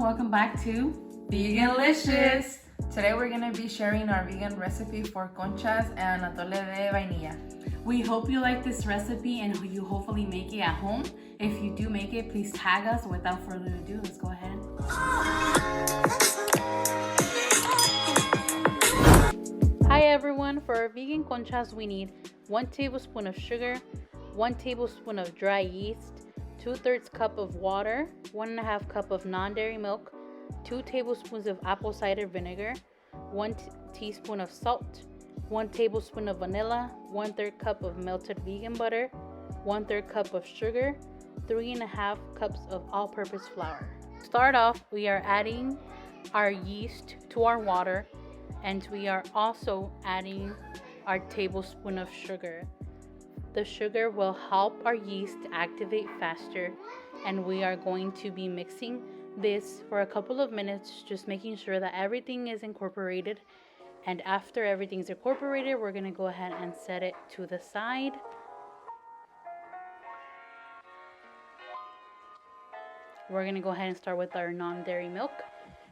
welcome back to Veganlicious. Today we're going to be sharing our vegan recipe for conchas and atole de vainilla. We hope you like this recipe and you hopefully make it at home. If you do make it, please tag us. Without further ado, let's go ahead. Hi everyone, for our vegan conchas we need 1 tablespoon of sugar, 1 tablespoon of dry yeast, 2/3 cup of water, 1.5 cup of non-dairy milk, 2 tablespoons of apple cider vinegar, 1 teaspoon of salt, 1 tablespoon of vanilla, 1/3 cup of melted vegan butter, 1/3 cup of sugar, 3.5 cups of all-purpose flour. To start off, we are adding our yeast to our water, and we are also adding our tablespoon of sugar. The sugar will help our yeast activate faster, and we are going to be mixing this for a couple of minutes, just making sure that everything is incorporated. And after everything's incorporated, we're going to go ahead and set it to the side. We're going to go ahead and start with our non-dairy milk,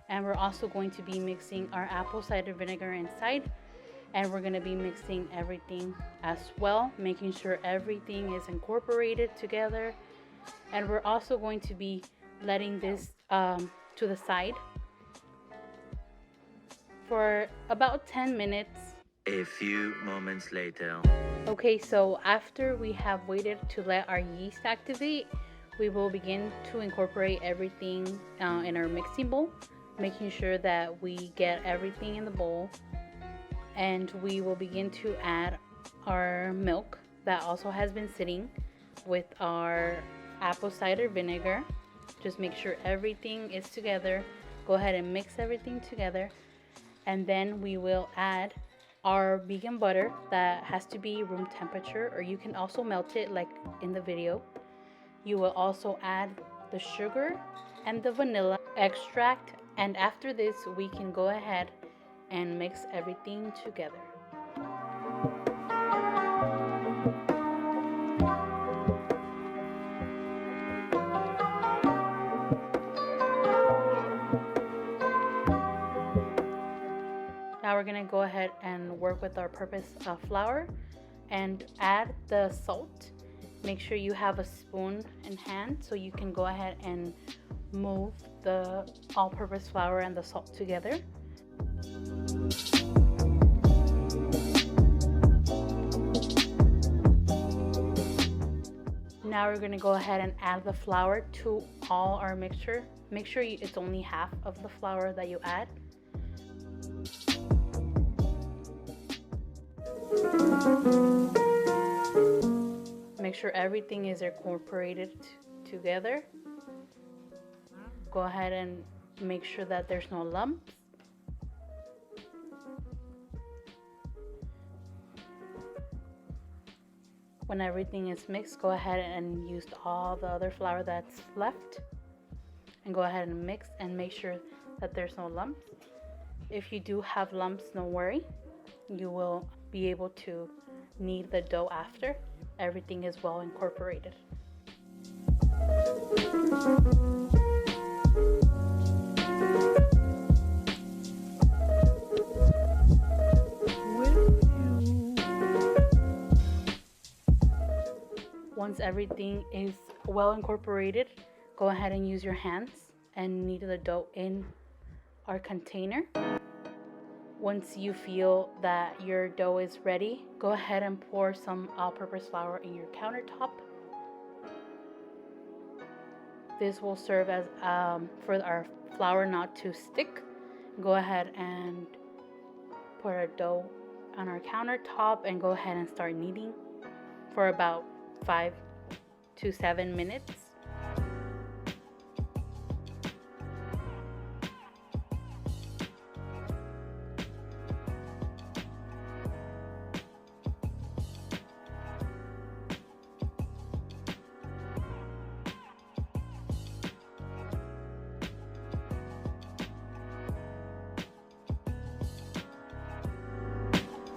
and we're also going to be mixing our apple cider vinegar inside. And we're going to be mixing everything as well, making sure everything is incorporated together. And we're also going to be letting this to the side for about 10 minutes. A few moments later. Okay, so after we have waited to let our yeast activate, we will begin to incorporate everything in our mixing bowl, making sure that we get everything in the bowl. And we will begin to add our milk that also has been sitting with our apple cider vinegar. Just make sure everything is together. Go ahead and mix everything together. And then we will add our vegan butter that has to be room temperature, or you can also melt it like in the video. You will also add the sugar and the vanilla extract. And after this, we can go ahead and mix everything together. Now we're gonna go ahead and work with our purpose flour and add the salt. Make sure you have a spoon in hand so you can go ahead and move the all-purpose flour and the salt together. Now we're going to go ahead and add the flour to all our mixture. Make sure it's only half of the flour that you add. Make sure everything is incorporated together. Go ahead and make sure that there's no lumps. When everything is mixed, go ahead and use all the other flour that's left. And go ahead and mix and make sure that there's no lumps. If you do have lumps, don't worry. You will be able to knead the dough after everything is well incorporated. Once everything is well incorporated, go ahead and use your hands and knead the dough in our container. Once you feel that your dough is ready, go ahead and pour some all-purpose flour in your countertop. This will serve as for our flour not to stick. Go ahead and put our dough on our countertop and go ahead and start kneading for about 5 to 7 minutes.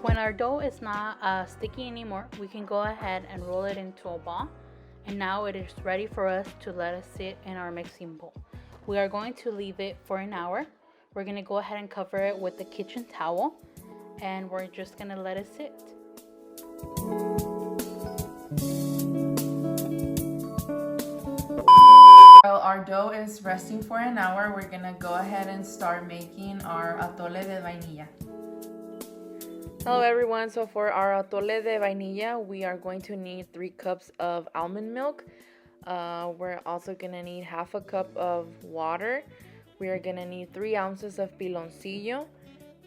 When our dough is not sticky anymore, we can go ahead and roll it into a ball. And now it is ready for us to let it sit in our mixing bowl. We are going to leave it for an hour. We're going to go ahead and cover it with a kitchen towel, and we're just going to let it sit. While our dough is resting for an hour, we're gonna go ahead and start making our atole de vainilla. Hello everyone, so for our atole de vainilla, we are going to need 3 cups of almond milk. We're also gonna need half a cup of water. We are gonna need 3 ounces of piloncillo.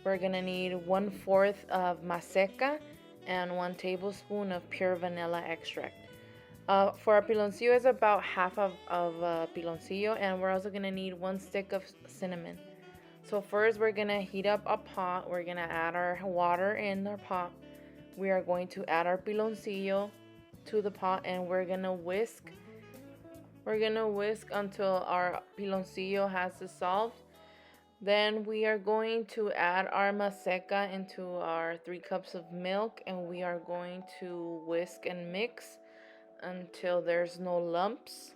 We're gonna need 1/4 of maseca and 1 tablespoon of pure vanilla extract. For our piloncillo, is about half of piloncillo, and we're also gonna need 1 stick of cinnamon. So first, we're gonna heat up a pot. We're gonna add our water in our pot. We are going to add our piloncillo to the pot, and we're gonna whisk. We're gonna whisk until our piloncillo has dissolved. Then we are going to add our maseca into our 3 cups of milk, and we are going to whisk and mix until there's no lumps.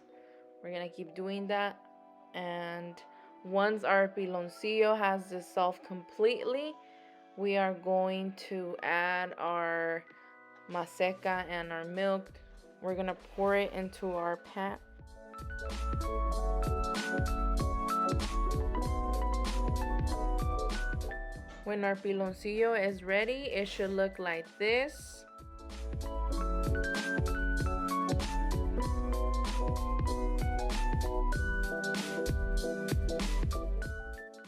We're gonna keep doing that, and once our piloncillo has dissolved completely, we are going to add our maseca and our milk. We're gonna pour it into our pan. When our piloncillo is ready, it should look like this.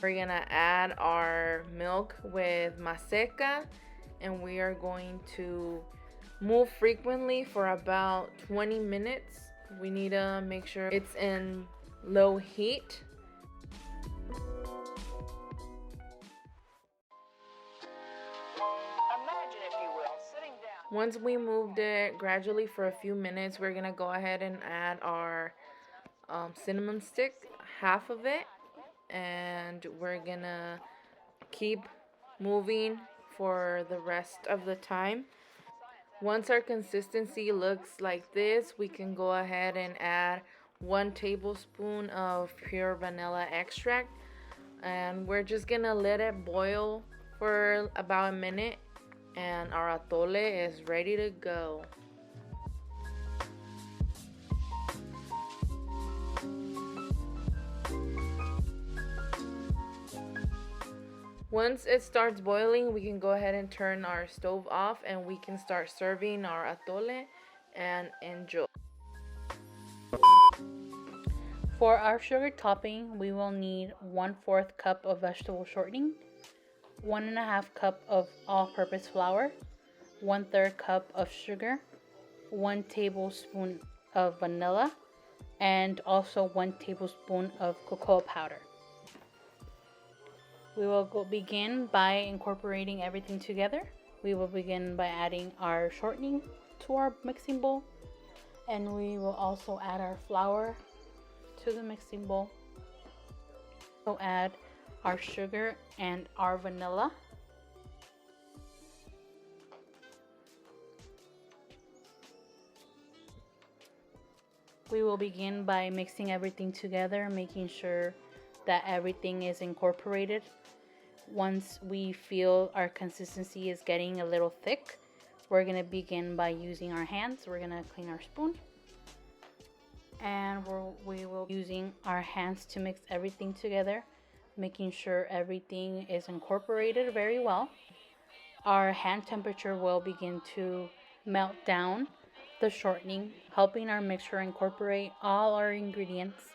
We're gonna add our milk with maseca, and we are going to move frequently for about 20 minutes. We need to make sure it's in low heat. Once we moved it gradually for a few minutes, we're gonna go ahead and add our cinnamon stick, half of it, and we're gonna keep moving for the rest of the time. Once our consistency looks like this, we can go ahead and add 1 tablespoon of pure vanilla extract, and we're just gonna let it boil for about a minute, and our atole is ready to go. Once it starts boiling, we can go ahead and turn our stove off, and we can start serving our atole and enjoy. For our sugar topping, we will need 1/4 cup of vegetable shortening, 1.5 cup of all-purpose flour, 1/3 cup of sugar, 1 tablespoon of vanilla, and also 1 tablespoon of cocoa powder. We will begin by incorporating everything together. We will begin by adding our shortening to our mixing bowl, and we will also add our flour to the mixing bowl. We'll add our sugar and our vanilla. We will begin by mixing everything together, making sure that everything is incorporated. Once we feel our consistency is getting a little thick, we're going to begin by using our hands. We're going to clean our spoon, and we will be using our hands to mix everything together, making sure everything is incorporated very well. Our hand temperature will begin to melt down the shortening, helping our mixture incorporate all our ingredients.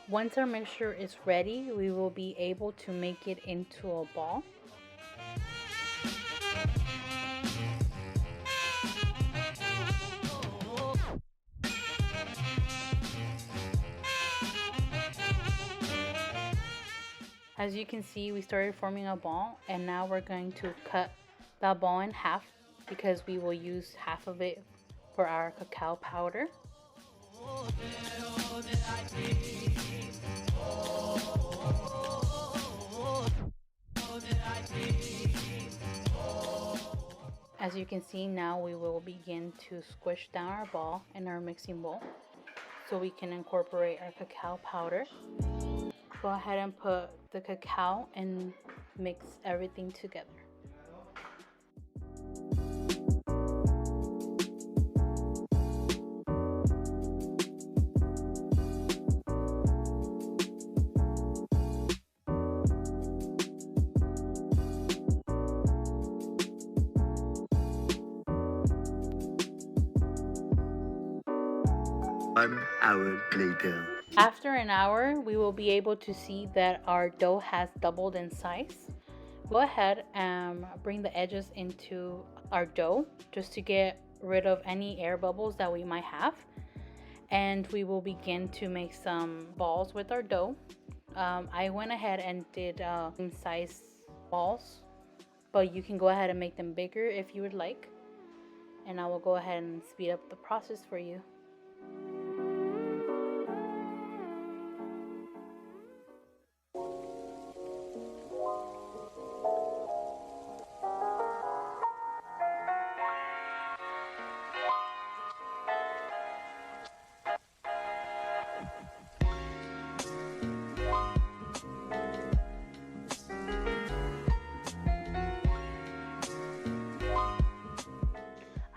Once our mixture is ready, we will be able to make it into a ball. As you can see, we started forming a ball, and now we're going to cut that ball in half because we will use half of it for our cacao powder. As you can see, now we will begin to squish down our ball in our mixing bowl so we can incorporate our cacao powder. go ahead and put the cacao and mix everything together. One hour later. After an hour, we will be able to see that our dough has doubled in size. Go ahead and bring the edges into our dough just to get rid of any air bubbles that we might have. And we will begin to make some balls with our dough. I went ahead and did size balls, but you can go ahead and make them bigger if you would like. And I will go ahead and speed up the process for you.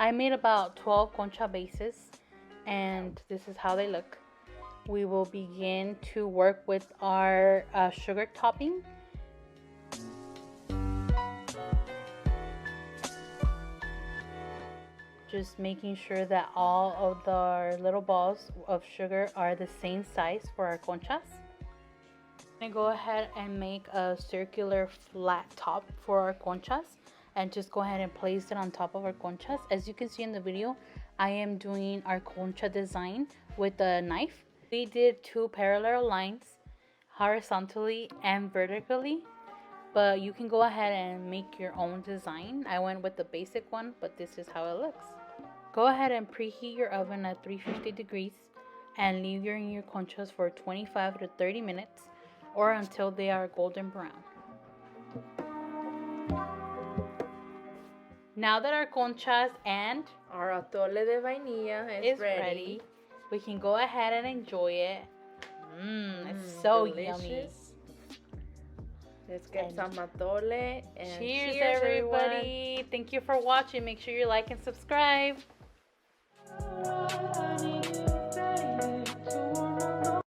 I made about 12 concha bases, and this is how they look. We will begin to work with our sugar topping. Just making sure that all of the little balls of sugar are the same size for our conchas. I'm gonna go ahead and make a circular flat top for our conchas and just go ahead and place it on top of our conchas. As you can see in the video, I am doing our concha design with a knife. We did 2 parallel lines horizontally and vertically, but you can go ahead and make your own design. I went with the basic one, but this is how it looks. Go ahead and preheat your oven at 350 degrees and leave your conchas for 25 to 30 minutes or until they are golden brown. Now that our conchas and our atole de vainilla is ready, we can go ahead and enjoy it. It's so delicious. Yummy. Let's get some atole and cheers everybody. Everyone. Thank you for watching. Make sure you like and subscribe.